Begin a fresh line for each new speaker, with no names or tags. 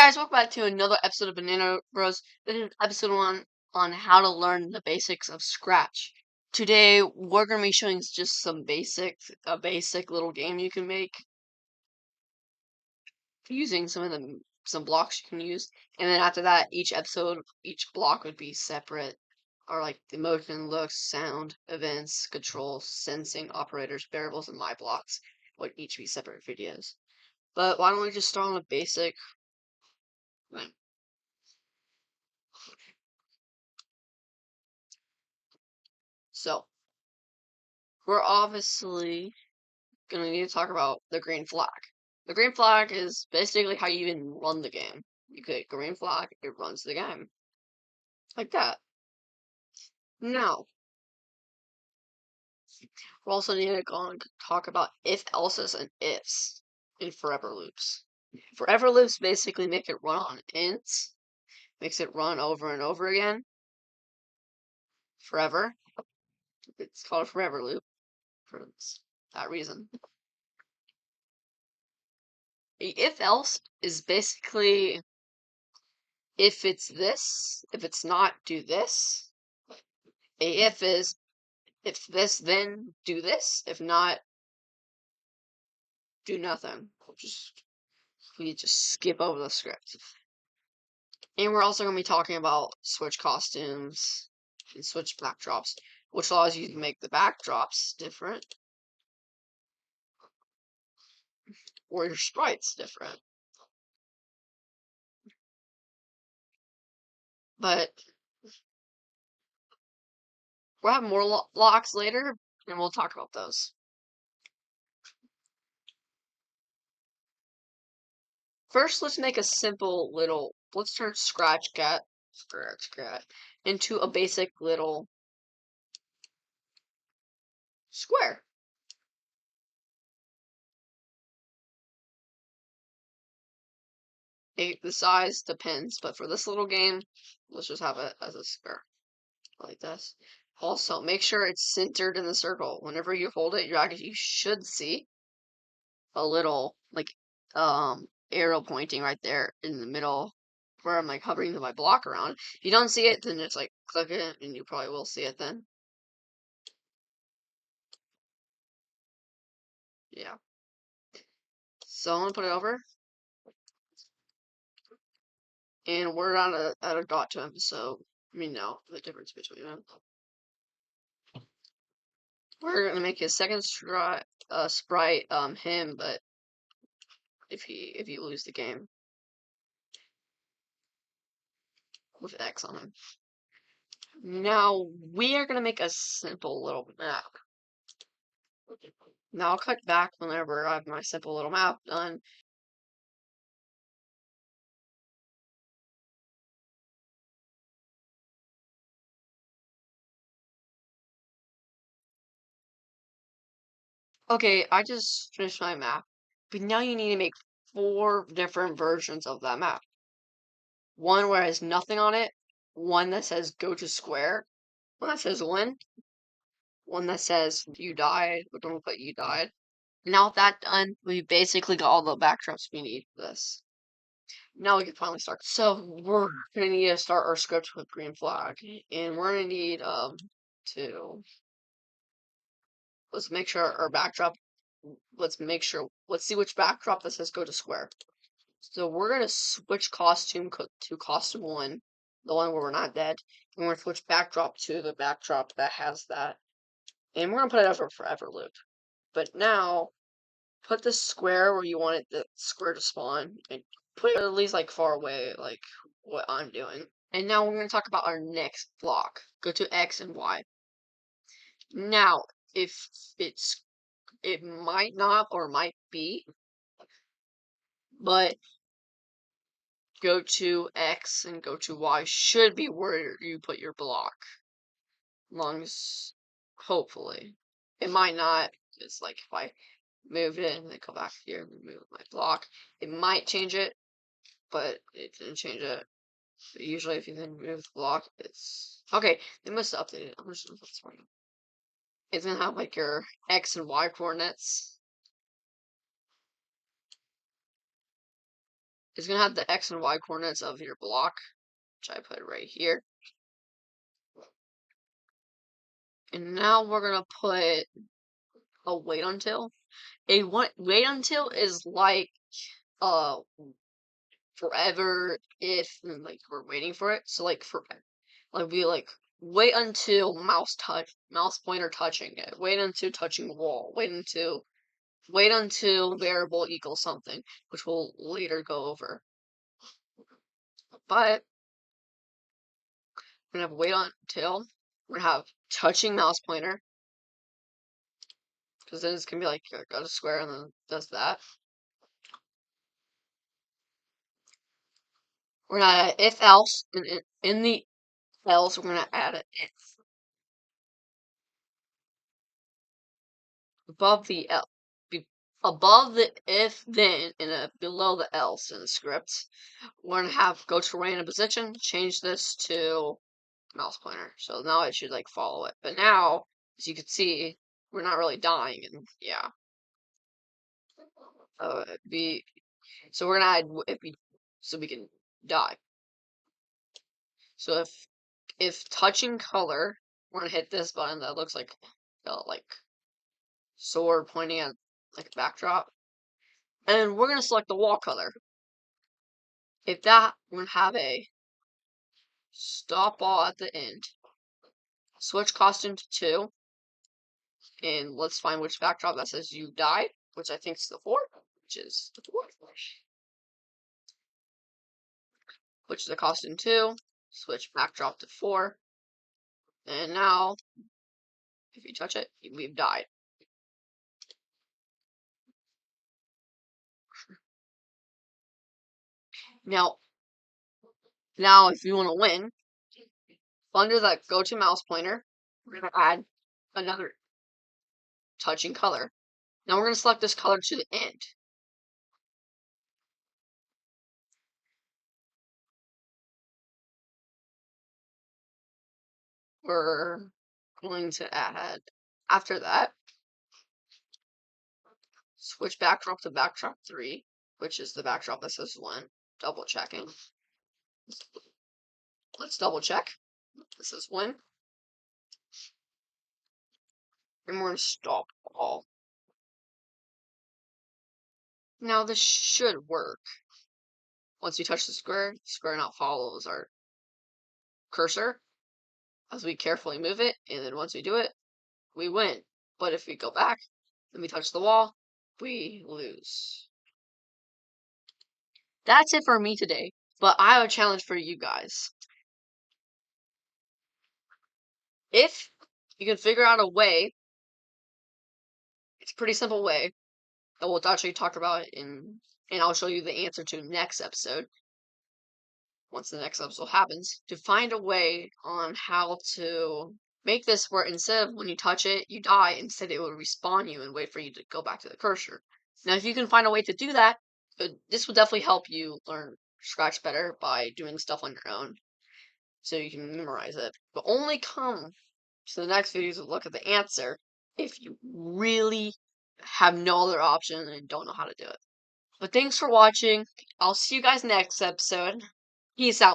Guys, welcome back to another episode of Banana Bros. This is episode 1 on how to learn the basics of Scratch. Today, we're going to be showing just some a basic little game you can make using some blocks you can use. And then after that, each block would be separate. Or like the motion, looks, sound, events, controls, sensing, operators, variables, and my blocks would each be separate videos. But why don't we just start on the basic? So, we're obviously gonna need to talk about the green flag. The green flag is basically how you even run the game. You click green flag, it runs the game. Like that. Now, we also need to go and talk about if else's and ifs in forever loops. Forever loops basically make it run on ints, makes it run over and over again. Forever. It's called a forever loop for that reason. A if else is basically if it's this, if it's not, do this. A if is if this, then do this. If not, do nothing. We just skip over the script. And we're also going to be talking about switch costumes and switch backdrops, which allows you to make the backdrops different or your sprites different. But we'll have more locks later, and we'll talk about those. First, let's make a simple little. Let's turn scratch into a basic little square. The size depends, but for this little game, let's just have it as a square like this. Also, make sure it's centered in the circle. Whenever you hold it, you should see a little arrow pointing right there in the middle where I'm like hovering my block around. If you don't see it, then just like click it and you probably will see it then. Yeah. So I'm gonna put it over. And we're on at a dot time, so we know the difference between them. We're gonna make his second sprite him, but if you lose the game with X on him. Now we are gonna make a simple little map. Now I'll cut back whenever I have my simple little map done. Okay, I just finished my map, but now you need to make 4 different versions of that map. One where it has nothing on it, one that says go to square, one that says win, one that says you died, but don't put you died. Now with that done, we basically got all the backdrops we need for this. Now we can finally start. So we're gonna need to start our script with green flag, and we're gonna need to let's make sure our backdrop. Let's see which backdrop that says go to square. So we're gonna switch costume to costume 1, the one where we're not dead, and we're gonna switch backdrop to the backdrop that has that, and we're gonna put it over forever loop. But now, put the square where you want the square to spawn, and put it at least like far away, like what I'm doing. And now we're gonna talk about our next block. Go to X and Y. Now, if it might not or might be, but go to X and go to Y should be where you put your block. Hopefully. It might not. It's like if I move it and then go back here and move my block, it might change it, but it didn't change it. But usually if you then move the block, it's... Okay, they must have updated it. I'm just gonna put this right now. It's gonna have like your X and Y coordinates. is going to have the X and Y coordinates of your block, which I put right here. And now we're going to put a wait until. Wait until is like forever if like we're waiting for it. So like wait until mouse pointer touching it. Wait until touching the wall. Wait until variable equals something, which we'll later go over. But we're gonna have wait until, we're gonna have touching mouse pointer, because then it's gonna be like go to square and then does that. We're gonna add if else, and in the else we're gonna add an if. Above the if then and below the else in the script, we're gonna have go to random position, change this to mouse pointer. So now it should like follow it. But now, as you can see, we're not really dying, and yeah. So we're gonna add so we can die. So if touching color, we're gonna hit this button that looks like sword pointing at like a backdrop. And we're gonna select the wall color. If that, we're gonna have a stop all at the end. Switch costume to 2. And let's find which backdrop that says you died, which I think is the 4, which is the 4. Switch the costume 2. Switch backdrop to 4. And now, if you touch it, we've died. Now if you want to win, under that go to mouse pointer, we're going to add another touching color. Now we're going to select this color to the end. We're going to add, after that, switch backdrop to backdrop 3, which is the backdrop that says 1. Double checking. Let's double check. This is 1. And we're going to stop all. Now this should work. Once we touch the square now follows our cursor as we carefully move it, and then once we do it, we win. But if we go back and we touch the wall, we lose. That's it for me today, but I have a challenge for you guys. If you can figure out a way, it's a pretty simple way that we'll actually talk about it and I'll show you the answer to next episode. Once the next episode happens, to find a way on how to make this where instead of when you touch it, you die, instead it will respawn you and wait for you to go back to the cursor. Now, if you can find a way to do that, this will definitely help you learn Scratch better by doing stuff on your own, so you can memorize it. But only come to the next video to look at the answer if you really have no other option and don't know how to do it. But thanks for watching. I'll see you guys next episode. Peace out.